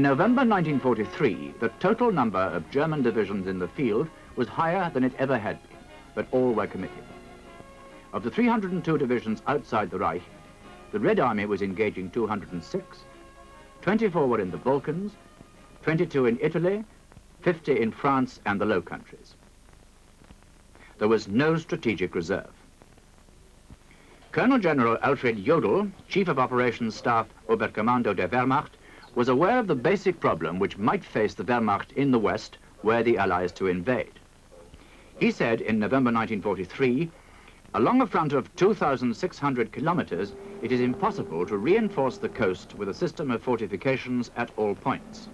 November 1943, the total number of German divisions in the field was higher than it ever had been, but all were committed. Of the 302 divisions outside the Reich, the Red Army was engaging 206, 24 were in the Balkans, 22 in Italy, 50 in France and the Low Countries. There was no strategic reserve. Colonel General Alfred Jodl, Chief of Operations Staff Oberkommando der Wehrmacht, was aware of the basic problem which might face the Wehrmacht in the West were the Allies to invade. He said in November 1943, along a front of 2,600 kilometers, it is impossible to reinforce the coast with a system of fortifications at all points.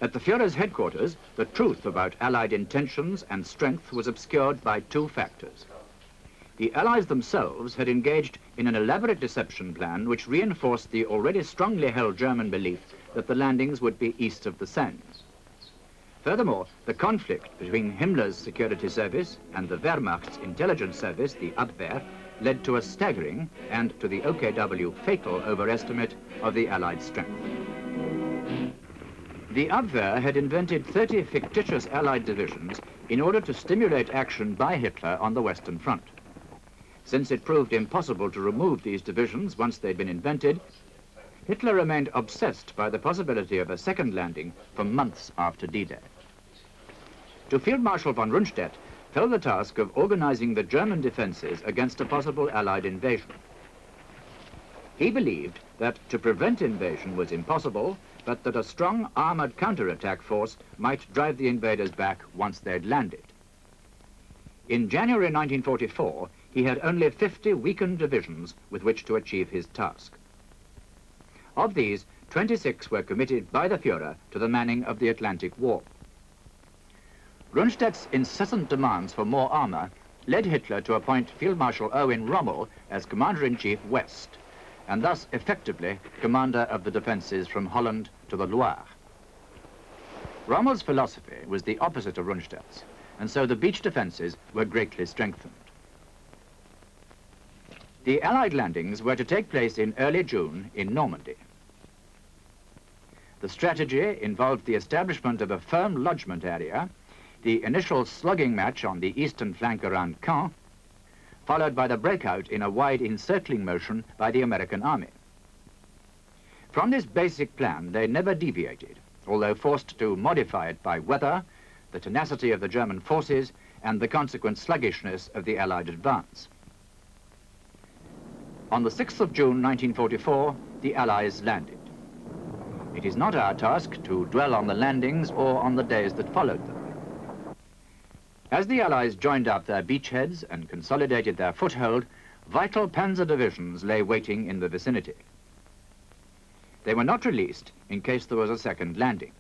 At the Führer's headquarters, the truth about Allied intentions and strength was obscured by two factors. The Allies themselves had engaged in an elaborate deception plan which reinforced the already strongly held German belief that the landings would be east of the Seine. Furthermore, the conflict between Himmler's security service and the Wehrmacht's intelligence service, the Abwehr, led to a staggering and, to the OKW, fatal overestimate of the Allied strength. The Abwehr had invented 30 fictitious Allied divisions in order to stimulate action by Hitler on the Western Front. Since it proved impossible to remove these divisions once they'd been invented, Hitler remained obsessed by the possibility of a second landing for months after D-Day. To Field Marshal von Rundstedt fell the task of organizing the German defenses against a possible Allied invasion. He believed that to prevent invasion was impossible, but that a strong armored counterattack force might drive the invaders back once they'd landed. In January 1944, he had only 50 weakened divisions with which to achieve his task. Of these, 26 were committed by the Führer to the manning of the Atlantic Wall. Rundstedt's incessant demands for more armor led Hitler to appoint Field Marshal Erwin Rommel as Commander-in-Chief West, and thus effectively commander of the defenses from Holland to the Loire. Rommel's philosophy was the opposite of Rundstedt's, and so the beach defenses were greatly strengthened. The Allied landings were to take place in early June in Normandy. The strategy involved the establishment of a firm lodgement area, the initial slugging match on the eastern flank around Caen, followed by the breakout in a wide encircling motion by the American army. From this basic plan, they never deviated, although forced to modify it by weather, the tenacity of the German forces, and the consequent sluggishness of the Allied advance. On the 6th of June 1944, the Allies landed. It is not our task to dwell on the landings or on the days that followed them. As the Allies joined up their beachheads and consolidated their foothold, vital panzer divisions lay waiting in the vicinity. They were not released in case there was a second landing.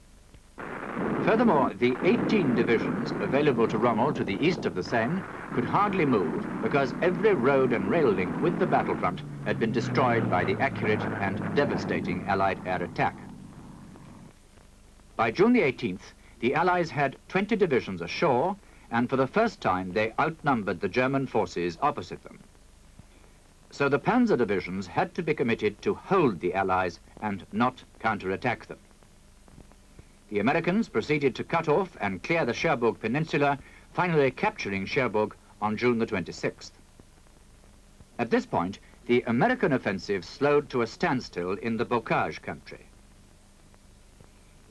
Furthermore, the 18 divisions available to Rommel to the east of the Seine could hardly move because every road and rail link with the battlefront had been destroyed by the accurate and devastating Allied air attack. By June the 18th, the Allies had 20 divisions ashore, and for the first time they outnumbered the German forces opposite them. So the panzer divisions had to be committed to hold the Allies and not counterattack them. The Americans proceeded to cut off and clear the Cherbourg Peninsula, finally capturing Cherbourg on June the 26th. At this point, the American offensive slowed to a standstill in the Bocage country.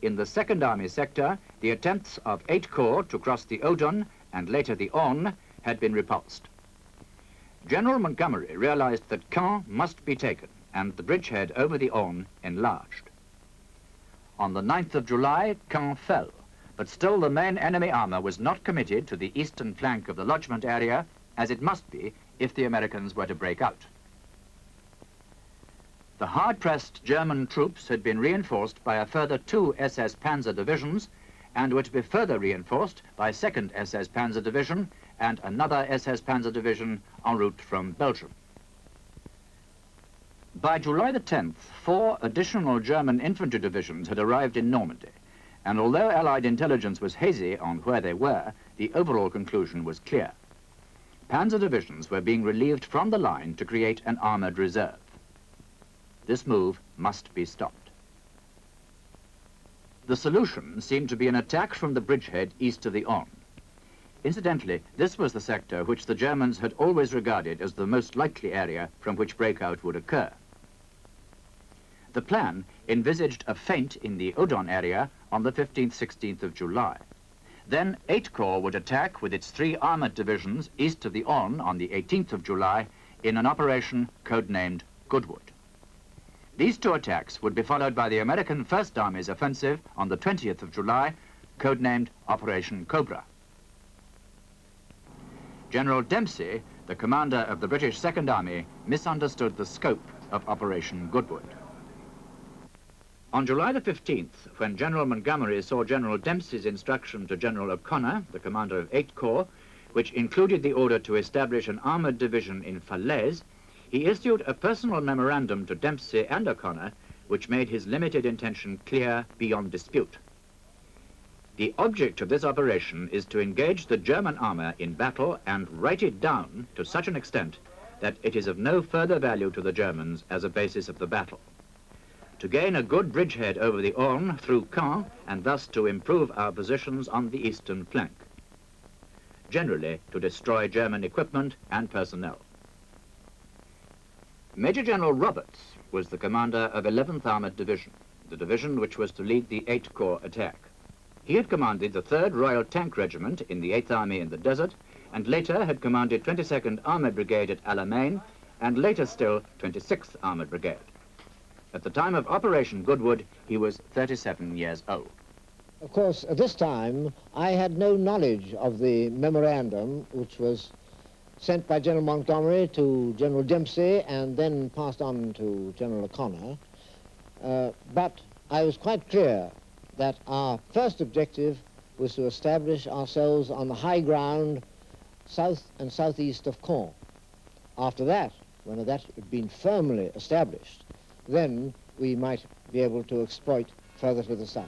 In the Second Army sector, the attempts of 8 corps to cross the Odon and later the Orne had been repulsed. General Montgomery realized that Caen must be taken and the bridgehead over the Orne enlarged. On the 9th of July, Caen fell, but still the main enemy armor was not committed to the eastern flank of the lodgement area, as it must be if the Americans were to break out. The hard-pressed German troops had been reinforced by a further 2 SS Panzer divisions and were to be further reinforced by 2nd SS Panzer Division and another SS Panzer Division en route from Belgium. By July the 10th, 4 additional German infantry divisions had arrived in Normandy, and although Allied intelligence was hazy on where they were, the overall conclusion was clear. Panzer divisions were being relieved from the line to create an armored reserve. This move must be stopped. The solution seemed to be an attack from the bridgehead east of the Orne. Incidentally, this was the sector which the Germans had always regarded as the most likely area from which breakout would occur. The plan envisaged a feint in the Odon area on the 15th, 16th of July. Then 8th Corps would attack with its 3 armoured divisions east of the Orne on the 18th of July in an operation codenamed Goodwood. These 2 attacks would be followed by the American First Army's offensive on the 20th of July, codenamed Operation Cobra. General Dempsey, the commander of the British Second Army, misunderstood the scope of Operation Goodwood. On July the 15th, when General Montgomery saw General Dempsey's instruction to General O'Connor, the commander of 8th Corps, which included the order to establish an armoured division in Falaise, he issued a personal memorandum to Dempsey and O'Connor, which made his limited intention clear beyond dispute. The object of this operation is to engage the German armour in battle and write it down to such an extent that it is of no further value to the Germans as a basis of the battle. To gain a good bridgehead over the Orne through Caen and thus to improve our positions on the eastern flank. Generally, to destroy German equipment and personnel. Major General Roberts was the commander of 11th Armoured Division, the division which was to lead the 8th Corps attack. He had commanded the 3rd Royal Tank Regiment in the 8th Army in the desert, and later had commanded 22nd Armoured Brigade at Alamein, and later still 26th Armoured Brigade. At the time of Operation Goodwood, he was 37 years old. Of course, at this time, I had no knowledge of the memorandum which was sent by General Montgomery to General Dempsey and then passed on to General O'Connor. But I was quite clear that our first objective was to establish ourselves on the high ground south and southeast of Caen. After that, when that had been firmly established, then we might be able to exploit further to the south.